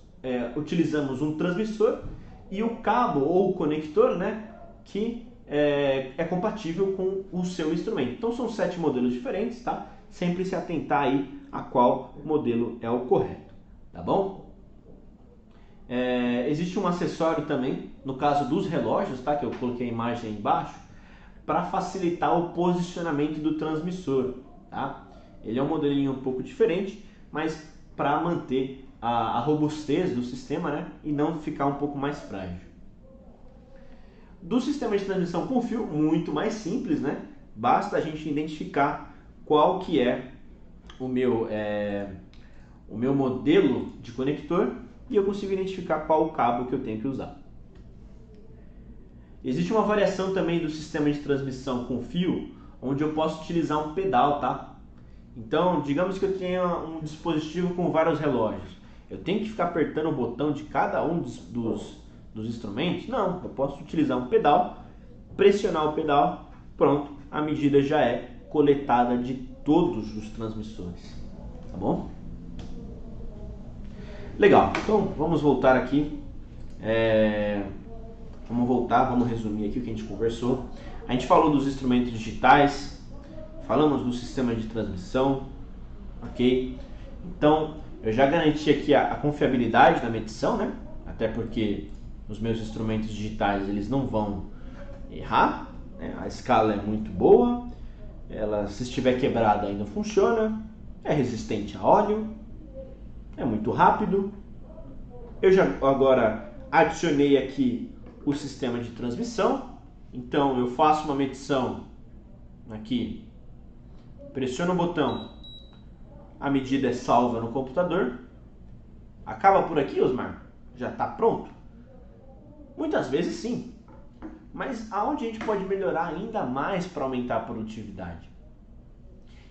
Speaker 2: utilizamos um transmissor e o cabo ou o conector, né, que é compatível com o seu instrumento. Então, são 7 modelos diferentes, tá? Sempre se atentar aí a qual modelo é o correto, tá bom? Existe um acessório também, no caso dos relógios, tá? Que eu coloquei a imagem aí embaixo, para facilitar o posicionamento do transmissor, tá? Ele é um modelinho um pouco diferente, mas para manter a robustez do sistema, né? E não ficar um pouco mais frágil. Do sistema de transmissão com fio, muito mais simples, né? Basta a gente identificar qual que é o meu modelo de conector e eu consigo identificar qual o cabo que eu tenho que usar. Existe uma variação também do sistema de transmissão com fio, onde eu posso utilizar um pedal, tá? Então, digamos que eu tenha um dispositivo com vários relógios. Eu tenho que ficar apertando o botão de cada um dos instrumentos? Não, eu posso utilizar um pedal, pressionar o pedal, pronto, a medida já é coletada de todos os transmissores, tá bom? Legal, então vamos voltar aqui, vamos resumir aqui o que a gente conversou. A gente falou dos instrumentos digitais, falamos do sistema de transmissão, ok? Então, eu já garanti aqui a confiabilidade da medição, né? Até porque os meus instrumentos digitais eles não vão errar, né? A escala é muito boa, ela se estiver quebrada ainda funciona, é resistente a óleo, é muito rápido. Eu já agora adicionei aqui o sistema de transmissão, então eu faço uma medição aqui, pressiono o botão, a medida é salva no computador. Acaba por aqui, Osmar? Já está pronto? Muitas vezes sim, mas aonde a gente pode melhorar ainda mais para aumentar a produtividade?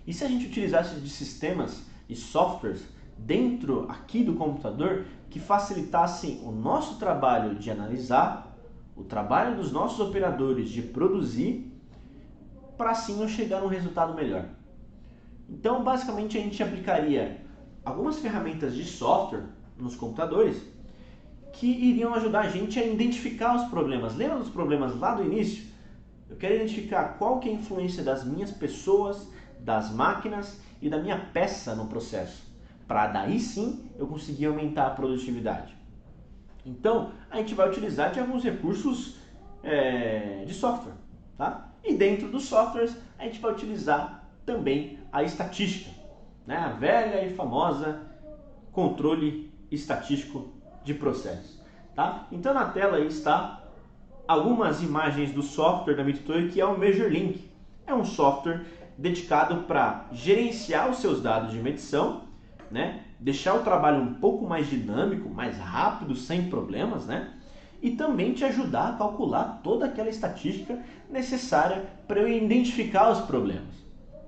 Speaker 2: E se a gente utilizasse de sistemas e softwares dentro aqui do computador que facilitassem o nosso trabalho de analisar, o trabalho dos nossos operadores de produzir, para assim eu chegar a um resultado melhor? Então, basicamente, a gente aplicaria algumas ferramentas de software nos computadores que iriam ajudar a gente a identificar os problemas. Lembra dos problemas lá do início? Eu quero identificar qual que é a influência das minhas pessoas, das máquinas e da minha peça no processo, para daí sim eu conseguir aumentar a produtividade. Então, a gente vai utilizar de alguns recursos de software, tá? E dentro dos softwares, a gente vai utilizar também a estatística, né? A velha e famosa controle estatístico de processo, tá? Então na tela aí está algumas imagens do software da Mitutoyo, que é o MeasureLink. É um software dedicado para gerenciar os seus dados de medição, né? Deixar o trabalho um pouco mais dinâmico, mais rápido, sem problemas, né? E também te ajudar a calcular toda aquela estatística necessária para eu identificar os problemas,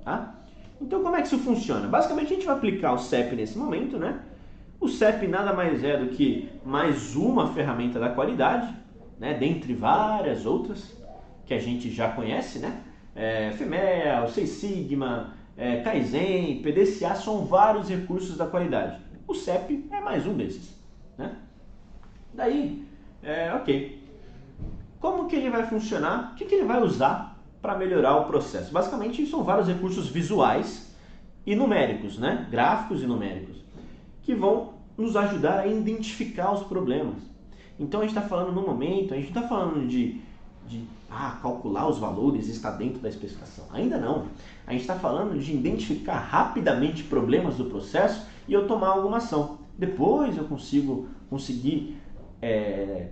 Speaker 2: tá? Então como é que isso funciona? Basicamente a gente vai aplicar o CEP nesse momento, né? O CEP nada mais é do que mais uma ferramenta da qualidade, né? Dentre várias outras que a gente já conhece, né? FMEA, Seis Sigma, Kaizen, PDCA, são vários recursos da qualidade. O CEP é mais um desses, né? Daí, ok. Como que ele vai funcionar? O que ele vai usar para melhorar o processo? Basicamente, são vários recursos visuais e numéricos, né? Gráficos e numéricos, que vão nos ajudar a identificar os problemas. Então a gente está falando no momento, a gente não está falando de calcular os valores e está dentro da especificação. Ainda não. A gente está falando de identificar rapidamente problemas do processo e eu tomar alguma ação. Depois eu conseguir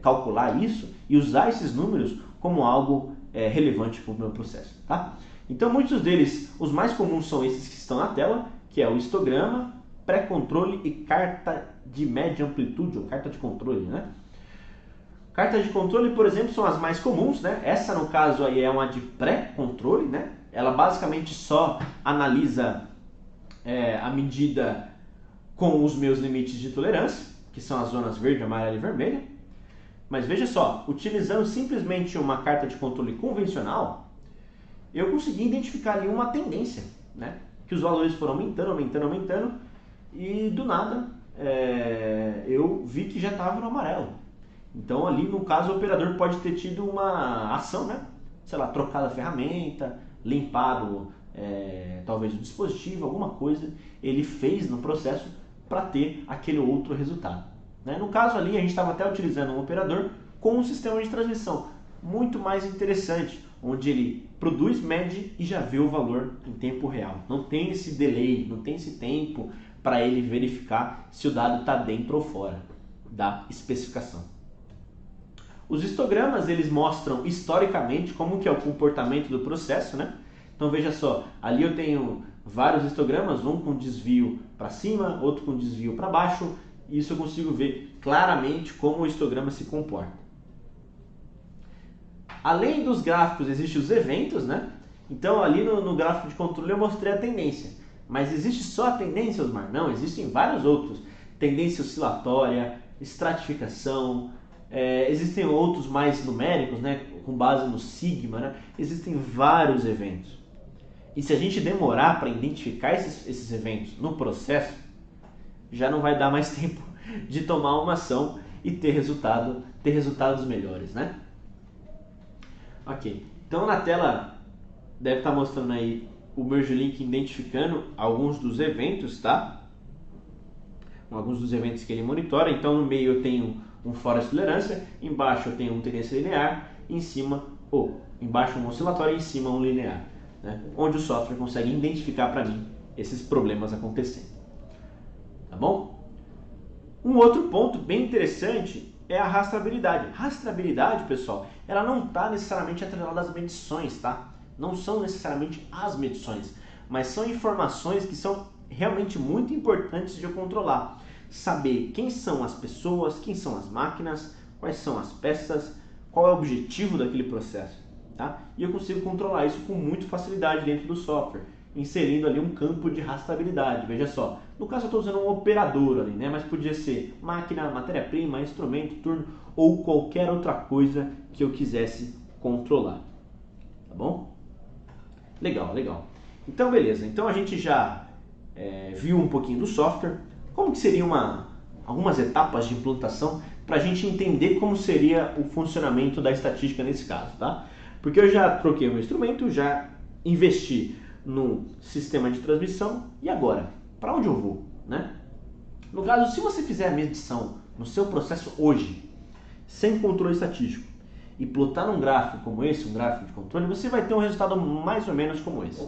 Speaker 2: calcular isso e usar esses números como algo relevante para o meu processo. Tá? Então muitos deles, os mais comuns são esses que estão na tela, que é o histograma, pré-controle e carta de média amplitude, ou carta de controle, né? Cartas de controle, por exemplo, são as mais comuns, né? Essa, no caso, aí é uma de pré-controle, né? Ela basicamente só analisa a medida com os meus limites de tolerância, que são as zonas verde, amarela e vermelha. Mas veja só, utilizando simplesmente uma carta de controle convencional, eu consegui identificar ali uma tendência, né? Que os valores foram aumentando, e do nada eu vi que já estava no amarelo. Então ali no caso o operador pode ter tido uma ação, né? Sei lá, trocado a ferramenta, limpado talvez o dispositivo, alguma coisa ele fez no processo para ter aquele outro resultado, né? No caso ali a gente estava até utilizando um operador com um sistema de transmissão muito mais interessante, onde ele produz, mede e já vê o valor em tempo real. Não tem esse delay, não tem esse tempo para ele verificar se o dado está dentro ou fora da especificação. Os histogramas, eles mostram historicamente como que é o comportamento do processo, né? Então veja só, ali eu tenho vários histogramas, um com desvio para cima, outro com desvio para baixo, e isso eu consigo ver claramente como o histograma se comporta. Além dos gráficos, existem os eventos, né? Então ali no gráfico de controle eu mostrei a tendência, mas existe só a tendência, Osmar? Não, existem vários outros. Tendência oscilatória, estratificação, existem outros mais numéricos, né, com base no sigma, né? Existem vários eventos. E se a gente demorar para identificar esses eventos no processo, já não vai dar mais tempo de tomar uma ação e ter resultados melhores, né? Ok, então na tela deve estar mostrando aí o MergeLink identificando alguns dos eventos, tá? Alguns dos eventos que ele monitora. Então no meio eu tenho um fora de tolerância, embaixo eu tenho um tendência linear, embaixo um oscilatório e em cima um linear, né? Onde o software consegue identificar para mim esses problemas acontecendo. Tá bom? Um outro ponto bem interessante é a rastreabilidade. Rastreabilidade, pessoal, ela não está necessariamente atrelada às medições, tá? Não são necessariamente as medições, mas são informações que são realmente muito importantes de eu controlar. Saber quem são as pessoas, quem são as máquinas, quais são as peças, qual é o objetivo daquele processo, tá? E eu consigo controlar isso com muita facilidade dentro do software, inserindo ali um campo de rastreabilidade. Veja só, no caso eu estou usando um operador ali, né? Mas podia ser máquina, matéria-prima, instrumento, turno ou qualquer outra coisa que eu quisesse controlar, tá bom? Legal, legal. Então beleza, então a gente já viu um pouquinho do software. Como que seriam algumas etapas de implantação para a gente entender como seria o funcionamento da estatística nesse caso, tá? Porque eu já troquei o meu instrumento, já investi no sistema de transmissão e agora, para onde eu vou, né? No caso, se você fizer a medição no seu processo hoje, sem controle estatístico, e plotar num gráfico como esse, um gráfico de controle, você vai ter um resultado mais ou menos como esse.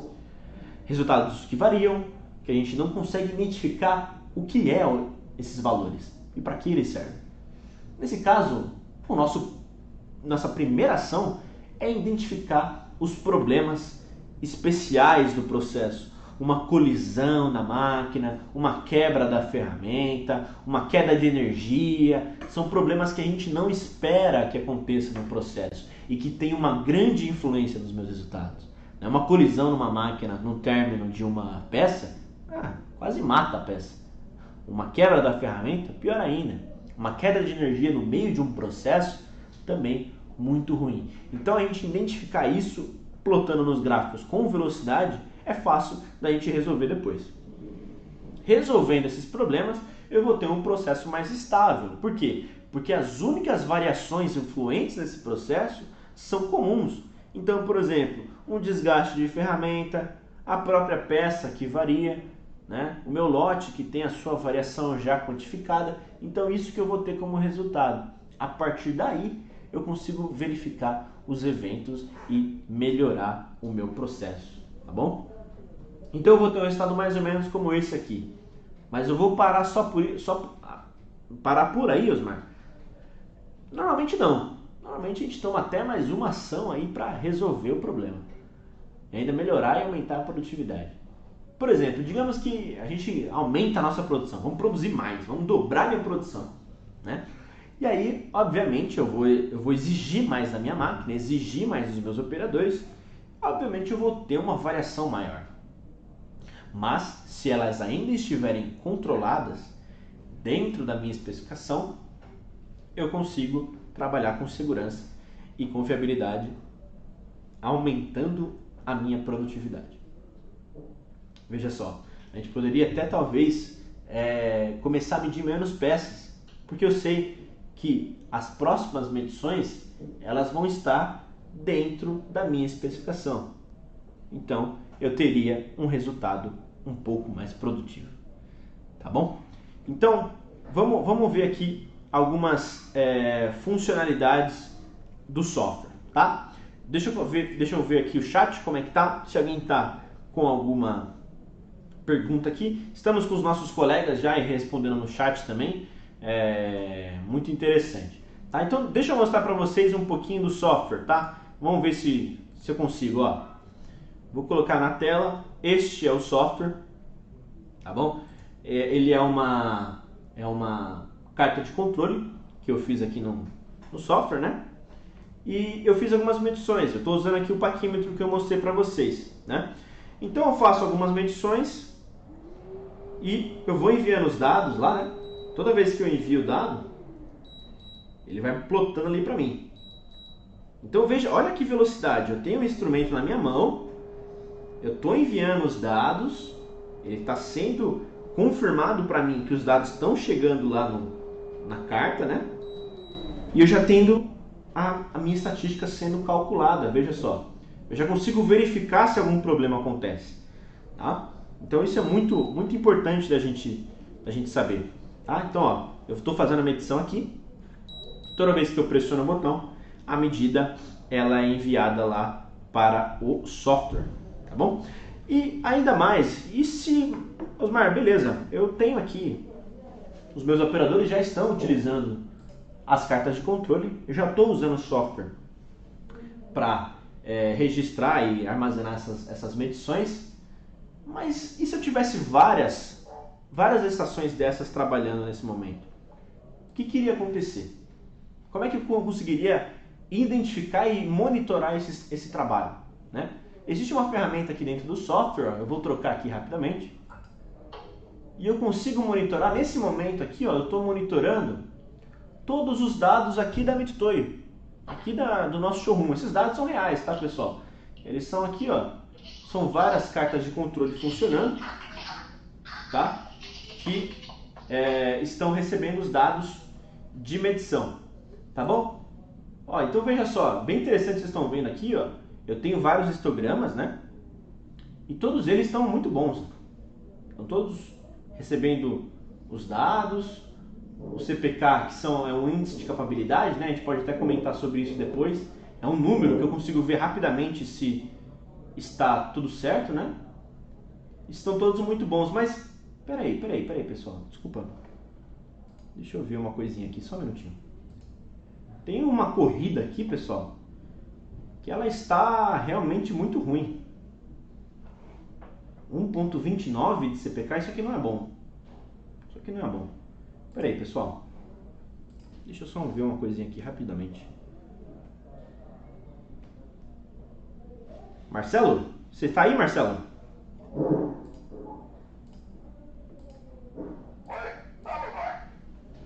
Speaker 2: Resultados que variam, que a gente não consegue identificar o que é esses valores e para que eles servem. Nesse caso, nossa primeira ação é identificar os problemas especiais do processo. Uma colisão na máquina, uma quebra da ferramenta, uma queda de energia. São problemas que a gente não espera que aconteça no processo e que tem uma grande influência nos meus resultados. Uma colisão numa máquina no término de uma peça, quase mata a peça. Uma quebra da ferramenta, pior ainda. Uma queda de energia no meio de um processo, também muito ruim. Então a gente identificar isso plotando nos gráficos com velocidade é fácil da gente resolver depois. Resolvendo esses problemas, eu vou ter um processo mais estável. Por quê? Porque as únicas variações influentes nesse processo são comuns. Então, por exemplo, um desgaste de ferramenta, a própria peça que varia, né? O meu lote que tem a sua variação já quantificada. Então, isso que eu vou ter como resultado. A partir daí, eu consigo verificar os eventos e melhorar o meu processo, tá bom? Então eu vou ter um resultado mais ou menos como esse aqui. Mas eu vou parar parar por aí, Osmar? Normalmente não. Normalmente a gente toma até mais uma ação aí para resolver o problema. E ainda melhorar e aumentar a produtividade. Por exemplo, digamos que a gente aumenta a nossa produção. Vamos produzir mais, vamos dobrar a minha produção, né? E aí, obviamente, eu vou exigir mais da minha máquina, exigir mais dos meus operadores. Obviamente eu vou ter uma variação maior. Mas, se elas ainda estiverem controladas dentro da minha especificação, eu consigo trabalhar com segurança e confiabilidade, aumentando a minha produtividade. Veja só, a gente poderia até talvez começar a medir menos peças, porque eu sei que as próximas medições elas vão estar dentro da minha especificação. Então, eu teria um resultado um pouco mais produtivo. Tá bom? Então, vamos ver aqui algumas funcionalidades do software, tá? Deixa eu ver aqui o chat, como é que tá. Se alguém tá com alguma pergunta aqui. Estamos com os nossos colegas já e respondendo no chat também. Muito interessante. Tá? Então, deixa eu mostrar para vocês um pouquinho do software, tá? Vamos ver se eu consigo, ó. Vou colocar na tela. Este é o software, tá bom? Ele é uma carta de controle que eu fiz aqui no software, né? E eu fiz algumas medições. Eu estou usando aqui o paquímetro que eu mostrei para vocês, né? Então eu faço algumas medições e eu vou enviando os dados lá, né? Toda vez que eu envio o dado, ele vai plotando ali para mim. Então veja, olha que velocidade. Eu tenho o instrumento na minha mão, eu estou enviando os dados, ele está sendo confirmado para mim que os dados estão chegando lá na carta, né? E eu já tendo a minha estatística sendo calculada, veja só. Eu já consigo verificar se algum problema acontece, tá? Então isso é muito importante da gente saber, tá? Então, ó, eu estou fazendo a medição aqui. Toda vez que eu pressiono o botão, a medida ela é enviada lá para o software, tá bom? E ainda mais, e se, Osmar, beleza, eu tenho aqui, os meus operadores já estão utilizando as cartas de controle, eu já estou usando o software para registrar e armazenar essas medições, mas e se eu tivesse várias estações dessas trabalhando nesse momento? O que iria acontecer? Como é que eu conseguiria identificar e monitorar esse trabalho, né? Existe uma ferramenta aqui dentro do software, ó, eu vou trocar aqui rapidamente, e eu consigo monitorar, nesse momento aqui, ó, eu estou monitorando todos os dados aqui da Mitutoyo, aqui do nosso showroom. Esses dados são reais, tá, pessoal? Eles são aqui, ó, são várias cartas de controle funcionando, tá? Que estão recebendo os dados de medição, tá bom? Ó, então veja só, bem interessante, vocês estão vendo aqui, ó, eu tenho vários histogramas, né? E todos eles estão muito bons. Estão todos recebendo os dados, o CPK, que é um índice de capabilidade, né? A gente pode até comentar sobre isso depois. É um número que eu consigo ver rapidamente se está tudo certo, né? Estão todos muito bons, mas peraí, pessoal, desculpa. Deixa eu ver uma coisinha aqui, só um minutinho. Tem uma corrida aqui, pessoal, que ela está realmente muito ruim. 1.29 de CPK, isso aqui não é bom. Isso aqui não é bom. Peraí, pessoal. Deixa eu só ver uma coisinha aqui rapidamente. Marcelo? Você está aí, Marcelo?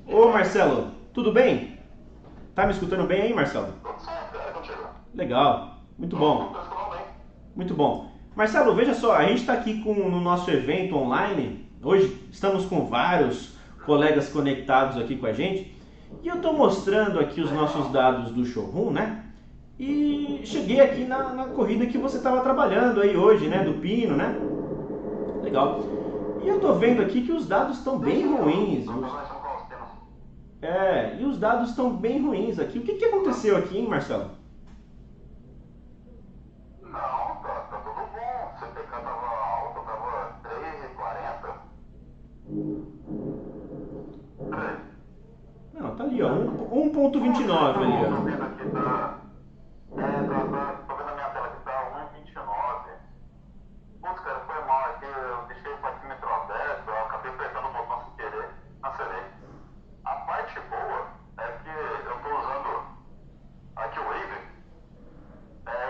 Speaker 2: Ô, Marcelo, tudo bem? Tá me escutando bem aí, Marcelo? Legal, muito bom. Muito bom. Marcelo, veja só, a gente está aqui no nosso evento online. Hoje estamos com vários colegas conectados aqui com a gente. E eu estou mostrando aqui os nossos dados do showroom, né? E cheguei aqui na corrida que você estava trabalhando aí hoje, né? Do Pino, né? Legal. E eu estou vendo aqui que os dados estão bem ruins. E os dados estão bem ruins aqui. O que aconteceu aqui, hein, Marcelo?
Speaker 3: Não, tá tudo bom. O CPK tava alto, tava 3,40. Peraí.
Speaker 2: Não, tá ali, ó, 1.29 ali,
Speaker 3: Tô
Speaker 2: ó.
Speaker 3: vendo aqui, tá. Tô vendo a minha tela que tá 1,29. Putz, cara, foi mal aqui. Eu deixei o paquímetro aberto, eu acabei apertando o botão sem querer, cancelei. A parte boa é que eu tô usando aqui o Wave,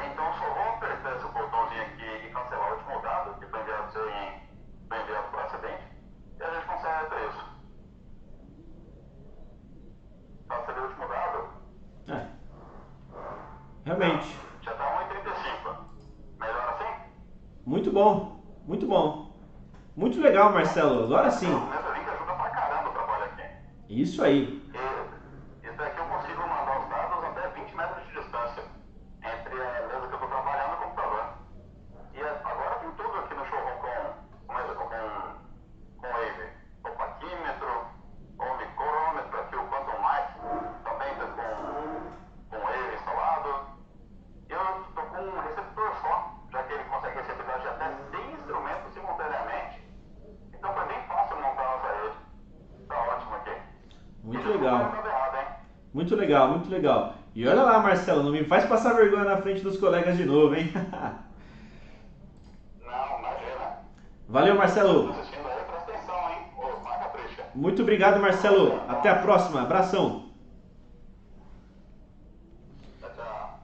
Speaker 3: então só vou apertar esse botãozinho aqui e cancelar o último dado, que foi enviado por acidente, e a gente consegue ter isso. Cancelei o último dado.
Speaker 2: Realmente.
Speaker 3: Já tá 1,35. Melhor assim?
Speaker 2: Muito bom, muito bom. Muito legal, Marcelo. Agora sim.
Speaker 3: O Mesolink ajuda pra caramba o trabalho aqui.
Speaker 2: Isso aí.
Speaker 3: Isso daqui eu consigo mandar os dados até 20 metros de distância entre a mesa que eu estou trabalhando e o computador. E agora tem tudo aqui no showroom com Wave. O paquímetro, o micrômetro, aqui o Quantum Mic, também está com Wave instalado. E eu estou com um receptor só, já que ele consegue receber dados de até 100 instrumentos simultaneamente. Então foi bem fácil montar a nossa rede. Tá ótimo aqui.
Speaker 2: Muito legal.
Speaker 3: Não tá errado, hein?
Speaker 2: Muito legal, muito legal. E olha lá, Marcelo, não me faz passar vergonha na frente dos colegas de novo, hein?
Speaker 3: Não, imagina.
Speaker 2: Valeu, Marcelo.
Speaker 3: Tá assistindo aí, presta atenção, hein? Ô, vai capricha.
Speaker 2: Muito obrigado, Marcelo. Até a próxima. Abração.
Speaker 3: Tchau, tchau.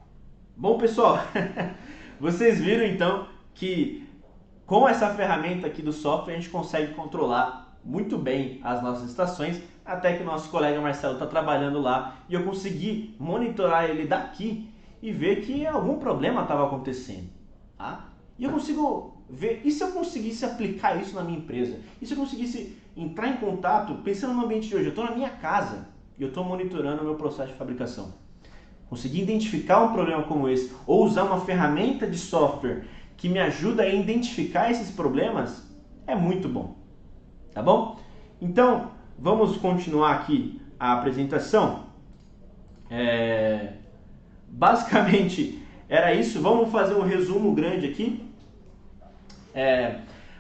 Speaker 2: Bom, pessoal, vocês viram então que com essa ferramenta aqui do software a gente consegue controlar muito bem as nossas estações, até que o nosso colega Marcelo está trabalhando lá e eu consegui monitorar ele daqui e ver que algum problema estava acontecendo. Tá? E eu consigo ver, e se eu conseguisse aplicar isso na minha empresa? E se eu conseguisse entrar em contato, pensando no ambiente de hoje, eu estou na minha casa e eu estou monitorando o meu processo de fabricação. Conseguir identificar um problema como esse, ou usar uma ferramenta de software que me ajuda a identificar esses problemas, é muito bom. Tá bom? Então, vamos continuar aqui a apresentação. Basicamente, era isso. Vamos fazer um resumo grande aqui.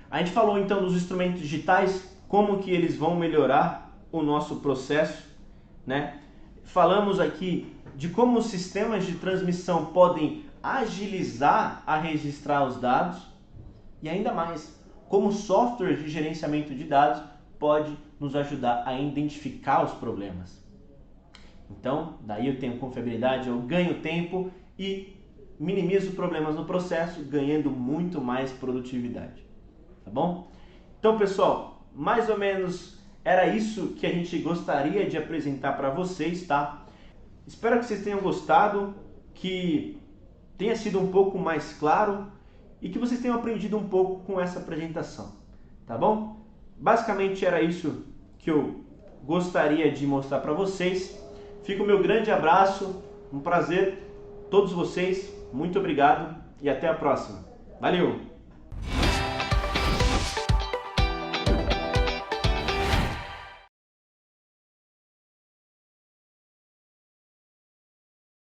Speaker 2: A gente falou então dos instrumentos digitais, como que eles vão melhorar o nosso processo, né? Falamos aqui de como os sistemas de transmissão podem agilizar a registrar os dados e ainda mais, como software de gerenciamento de dados pode nos ajudar a identificar os problemas. Então, daí eu tenho confiabilidade, eu ganho tempo e minimizo problemas no processo, ganhando muito mais produtividade. Tá bom? Então, pessoal, mais ou menos era isso que a gente gostaria de apresentar para vocês, tá? Espero que vocês tenham gostado, que tenha sido um pouco mais claro e que vocês tenham aprendido um pouco com essa apresentação, tá bom? Basicamente era isso que eu gostaria de mostrar para vocês. Fica o meu grande abraço, um prazer, todos vocês, muito obrigado e até a próxima. Valeu!